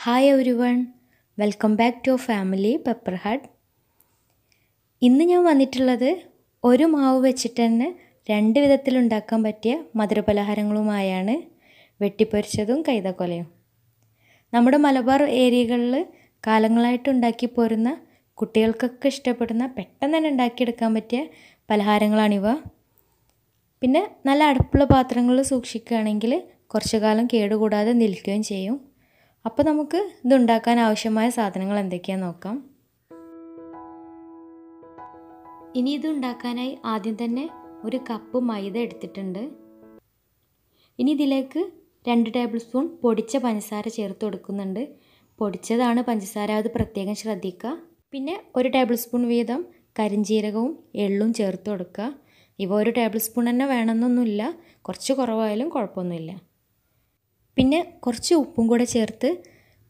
Hi everyone, welcome back to Family Pepper Hut. ഇന്ന് ഞാൻ വന്നിട്ടുള്ളത് ഒരു മാവ് വെച്ചിട്ട് തന്നെ രണ്ട് വിധത്തിലുണ്ടാക്കാൻ പറ്റിയ മധുരപലഹാരങ്ങളുമായാണ്. വെട്ടിപ്പൊരിച്ചതും കൈതക്കൊലയും. നമ്മുടെ മലബാർ ഏരിയകളിൽ കാലങ്ങളായിട്ട് ഉണ്ടാക്കി പോരുന്ന കുട്ടികൾക്കൊക്കെ ഇഷ്ടപ്പെടുന്ന പെട്ടെന്ന് തന്നെ ഉണ്ടാക്കിയെടുക്കാൻ പറ്റിയ പലഹാരങ്ങളാണിവ. പിന്നെ നല്ല അടുപ്പുള്ള പാത്രങ്ങളിൽ സൂക്ഷിക്കുകയാണെങ്കിൽ കുറച്ചു കാലം കേടുകൂടാതെ നിൽക്കുകയും ചെയ്യും. അപ്പോൾ നമുക്ക് ഇതുണ്ടാക്കാൻ ആവശ്യമായ സാധനങ്ങൾ എന്തൊക്കെയാണെന്ന് നോക്കാം. ഇനി ഇത് ഉണ്ടാക്കാനായി ആദ്യം തന്നെ ഒരു കപ്പ് മൈദ എടുത്തിട്ടുണ്ട്. ഇനി ഇതിലേക്ക് 2 ടേബിൾ സ്പൂൺ പൊടിച്ച പഞ്ചസാര ചേർത്ത് കൊടുക്കുന്നുണ്ട്. പൊടിച്ചതാണ് പഞ്ചസാര, അത് പ്രത്യേകം ശ്രദ്ധിക്കുക. പിന്നെ 1 ടേബിൾ സ്പൂൺ വീതം കരിഞ്ജീരകവും എള്ളും ചേർത്ത് കൊടുക്കുക. ഇവ 1 ടേബിൾ സ്പൂൺ തന്നെ വേണമെന്നൊന്നുമില്ല, കുറച്ച് കുറവായാലും കുഴപ്പമൊന്നുമില്ല. പിന്നെ കുറച്ച് ഉപ്പും കൂടെ ചേർത്ത്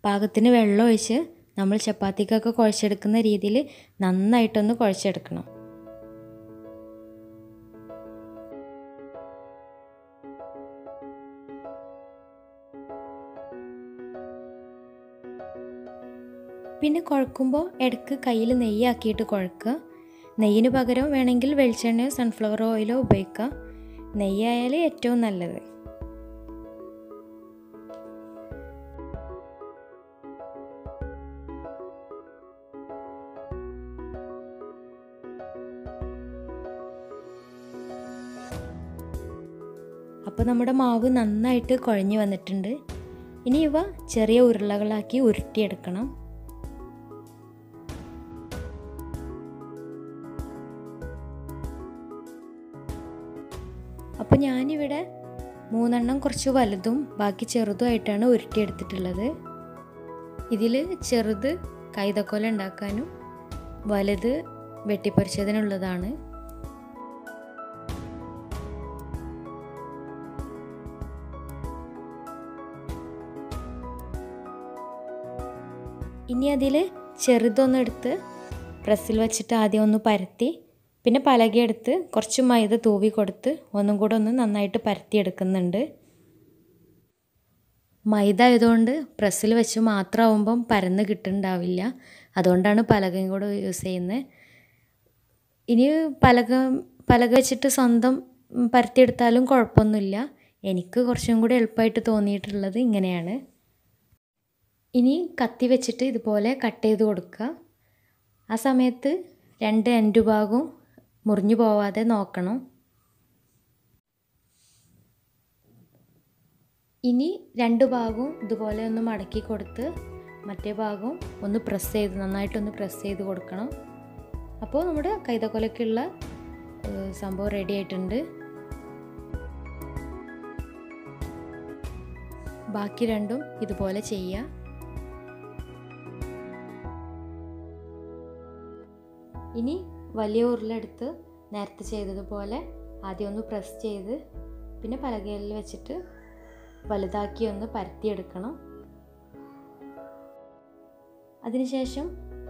പാകത്തിന് വെള്ളം ഒഴിച്ച് നമ്മൾ ചപ്പാത്തിക്കൊക്കെ കുഴച്ചെടുക്കുന്ന രീതിയിൽ നന്നായിട്ടൊന്ന് കുഴച്ചെടുക്കണം. പിന്നെ കുഴക്കുമ്പോൾ ഇടയ്ക്ക് കയ്യിൽ നെയ്യാക്കിയിട്ട് കുഴക്കുക. നെയ്യിന് പകരം വേണമെങ്കിൽ വെളിച്ചെണ്ണയോ സൺഫ്ലവർ ഓയിലോ ഉപയോഗിക്കുക. നെയ്യായാൽ ഏറ്റവും നല്ലത്. അപ്പോൾ നമ്മുടെ മാവ് നന്നായിട്ട് കുഴഞ്ഞു വന്നിട്ടുണ്ട്. ഇനി ഇവ ചെറിയ ഉരുളകളാക്കി ഉരുട്ടിയെടുക്കണം. അപ്പോൾ ഞാനിവിടെ 3 കുറച്ച് വലുതും ബാക്കി ചെറുതുമായിട്ടാണ് ഉരുട്ടിയെടുത്തിട്ടുള്ളത്. ഇതിൽ ചെറുത് കൈതക്കൊല ഉണ്ടാക്കാനും വലുത് വെട്ടിപ്പൊരിച്ചതിനുള്ളതാണ്. ഇനി അതിൽ ചെറുതൊന്നെടുത്ത് പ്രസ്സിൽ വെച്ചിട്ട് ആദ്യം ഒന്ന് പരത്തി, പിന്നെ പലകയെടുത്ത് കുറച്ച് മൈദ തൂവി കൊടുത്ത് ഒന്നും കൂടെ ഒന്ന് നന്നായിട്ട് പരത്തിയെടുക്കുന്നുണ്ട്. മൈദ ആയതുകൊണ്ട് പ്രസ്സിൽ വെച്ച് മാത്രമാകുമ്പം പരന്ന് കിട്ടുന്നുണ്ടാവില്ല, അതുകൊണ്ടാണ് പലകയും കൂടെ യൂസ് ചെയ്യുന്നത്. ഇനി പലക വെച്ചിട്ട് സ്വന്തം പരത്തിയെടുത്താലും കുഴപ്പമൊന്നുമില്ല. എനിക്ക് കുറച്ചും കൂടി എളുപ്പമായിട്ട് തോന്നിയിട്ടുള്ളത് ഇങ്ങനെയാണ്. ഇനി കത്തി വെച്ചിട്ട് ഇതുപോലെ കട്ട് ചെയ്ത് കൊടുക്കുക. ആ സമയത്ത് 2 എൻഡ് ഭാഗവും മുറിഞ്ഞു പോവാതെ നോക്കണം. ഇനി 2 ഭാഗവും ഇതുപോലെ ഒന്ന് മടക്കി കൊടുത്ത് മറ്റേ ഭാഗവും ഒന്ന് നന്നായിട്ടൊന്ന് പ്രസ് ചെയ്ത് കൊടുക്കണം. അപ്പോൾ നമ്മുടെ കൈതക്കൊലയ്ക്കുള്ള സംഭവം റെഡി ആയിട്ടുണ്ട്. ബാക്കി രണ്ടും ഇതുപോലെ ചെയ്യുക. ഇനി വലിയ ഉരുളെടുത്ത് നേരത്തെ ചെയ്തതുപോലെ ആദ്യം ഒന്ന് പ്രസ് ചെയ്ത് പിന്നെ പലകയിൽ വെച്ചിട്ട് വലുതാക്കി ഒന്ന് പരത്തിയെടുക്കണം. അതിനുശേഷം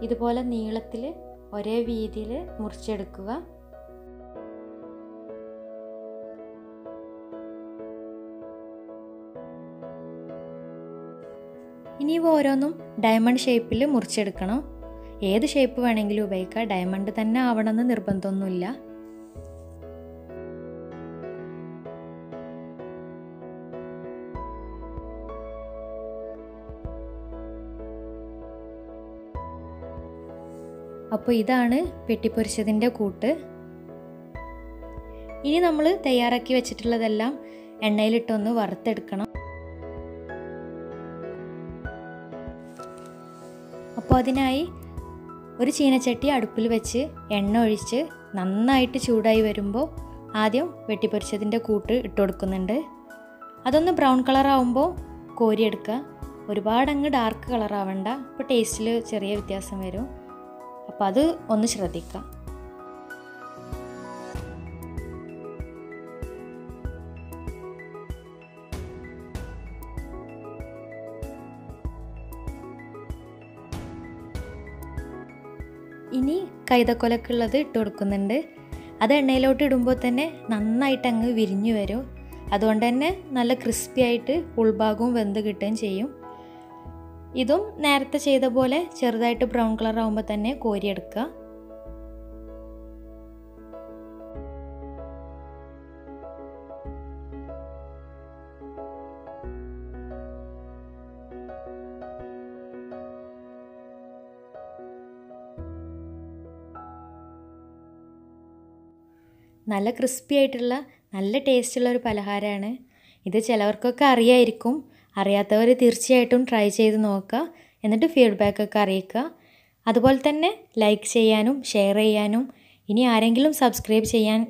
ഇതുപോലെ നീളത്തിൽ ഒരേ വീതിയിൽ മുറിച്ചെടുക്കുക. ഇനി ഇവ ഓരോന്നും ഡയമണ്ട് ഷേപ്പിൽ മുറിച്ചെടുക്കണം. ഏത് ഷേപ്പ് വേണമെങ്കിലും ഉപയോഗിക്കാം, ഡയമണ്ട് തന്നെ ആവണമെന്ന് നിർബന്ധമൊന്നുമില്ല. അപ്പോൾ ഇതാണ് വെട്ടിപ്പൊരിച്ചതിൻ്റെ കൂട്ട്. ഇനി നമ്മൾ തയ്യാറാക്കി വെച്ചിട്ടുള്ളതെല്ലാം എണ്ണയിലിട്ടൊന്ന് വറുത്തെടുക്കണം. അപ്പോൾ അതിനായി ഒരു ചീനച്ചട്ടി അടുപ്പിൽ വെച്ച് എണ്ണ ഒഴിച്ച് നന്നായിട്ട് ചൂടായി വരുമ്പോൾ ആദ്യം വെട്ടിപ്പൊരിച്ചതിൻ്റെ കൂട്ട് ഇട്ട് കൊടുക്കുന്നുണ്ട്. അതൊന്ന് ബ്രൗൺ കളറാവുമ്പോൾ കോരിയെടുക്കുക. ഒരുപാടങ്ങ് ഡാർക്ക് കളറാവണ്ട, അപ്പോൾ ടേസ്റ്റിൽ ചെറിയ വ്യത്യാസം വരും. അപ്പോൾ അത് ഒന്ന് ശ്രദ്ധിക്കുക. ഇനി കൈതക്കൊലക്കുള്ളത് ഇട്ട് കൊടുക്കുന്നുണ്ട്. അത് എണ്ണയിലോട്ട് ഇടുമ്പോൾ തന്നെ നന്നായിട്ട് അങ്ങ് വിരിഞ്ഞു വരും. അതുകൊണ്ട് തന്നെ നല്ല ക്രിസ്പി ആയിട്ട് ഉൾഭാഗവും വെന്ത് കിട്ടുകയും ചെയ്യും. ഇതും നേരത്തെ ചെയ്ത പോലെ ചെറുതായിട്ട് ബ്രൗൺ കളർ ആകുമ്പോൾ തന്നെ കോരിയെടുക്കുക. നല്ല ക്രിസ്പി ആയിട്ടുള്ള നല്ല ടേസ്റ്റുള്ള ഒരു പലഹാരമാണ് ഇത്. ചിലവർക്കൊക്കെ അറിയായിരിക്കും. അറിയാത്തവർ തീർച്ചയായിട്ടും ട്രൈ ചെയ്ത് നോക്കുക. എന്നിട്ട് ഫീഡ്ബാക്കൊക്കെ അറിയിക്കുക. അതുപോലെ തന്നെ ലൈക്ക് ചെയ്യാനും ഷെയർ ചെയ്യാനും, ഇനി ആരെങ്കിലും സബ്സ്ക്രൈബ്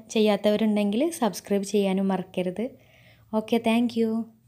ചെയ്യാത്തവരുണ്ടെങ്കിൽ സബ്സ്ക്രൈബ് ചെയ്യാനും മറക്കരുത്. Okay, thank you.